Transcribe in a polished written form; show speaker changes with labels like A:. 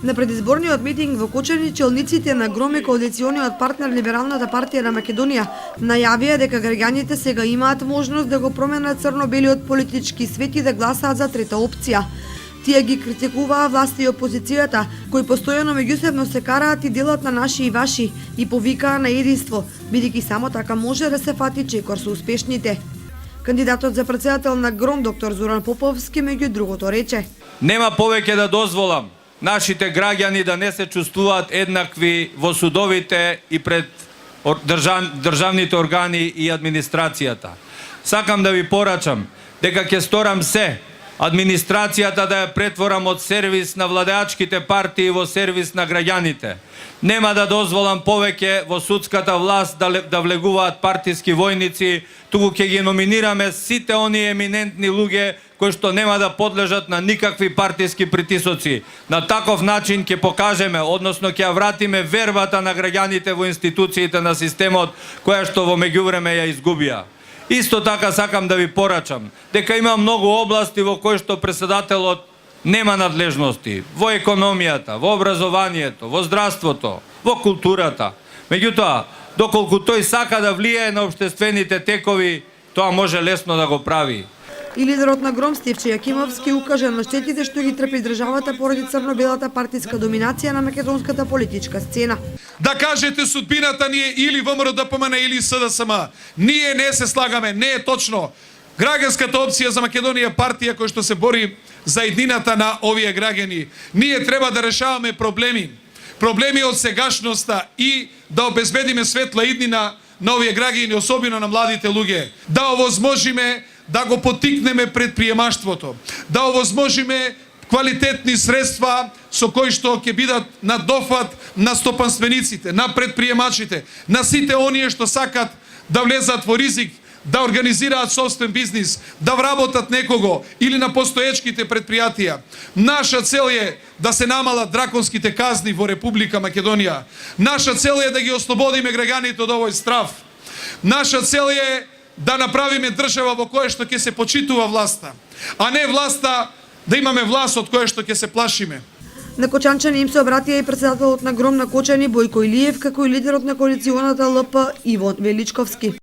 A: На предизборниот митинг во Кочани челниците на ГРОМ и коалициониот партнер Либералната партија на Македонија најавија дека граѓаните сега имаат можност да го променат црно-белиот политички свет и да гласаат за трета опција. Тие ги критикуваа власта и опозицијата, кои постојано меѓусебно се караат и делат на наши и ваши и повикаа на единство, бидејќи само така може да се фати чекор со успешните. Кандидатот за претседател на ГРОМ доктор Зоран Поповски меѓу другото рече:
B: Нема повеќе да дозволам нашите граѓани да не се чувствуваат еднакви во судовите и пред државните органи и администрацијата. Сакам да ви порачам дека ќе сторам се администрацијата да ја претворам од сервис на владеачките партии во сервис на граѓаните. Нема да дозволам повеќе во судската власт да влегуваат партиски војници, туку ќе ги номинираме сите оние еминентни луѓе кои што нема да подлежат на никакви партиски притисоци. На таков начин ќе покажеме, односно ќе ја вратиме вербата на граѓаните во институциите на системот, која што во меѓувреме ја изгубија. Исто така сакам да ви порачам дека има многу области во кои што претседателот нема надлежности, во економијата, во образованието, во здравството, во културата. Меѓутоа, доколку тој сака да влијае на општествените текови, тоа може лесно да го прави.
A: И лидерот на ГРОМ Стефче Јакимовски укажа на штетите што ги трпи државата поради црно-белата партиска доминација на македонската политичка сцена.
C: Да кажете судбината ни е или ВМРО ДПМН или СДСМ. Ние не се слагаме, не е точно. Граѓанската опција за Македонија е партија која што се бори за еднината на овие граѓани. Ние треба да решаваме проблеми. Проблеми од сегашноста и да обезбедиме светла иднина на овие граѓани, особено на младите луѓе. Да овозможиме да го потикнеме предприемаштвото, да овозможиме квалитетни средства со кои што ќе бидат на дофат на стопанствениците, на предприемачите, на сите оние што сакат да влезат во ризик, да организираат собствен бизнис, да вработат некого или на постоечките предпријатија. Наша цел е да се намалат драконските казни во Република Македонија. Наша цел е да ги ослободиме граѓаните од овој страв. Наша цел е да направиме држава во која што ќе се почитува власта, а не власта да имаме власт од која што ќе се плашиме.
A: На Кочанчани им се обратија и претседателот на ГРОМ на Кочани Бојко Илиев, како и лидерот на коалиционата ЛП Иво Величковски.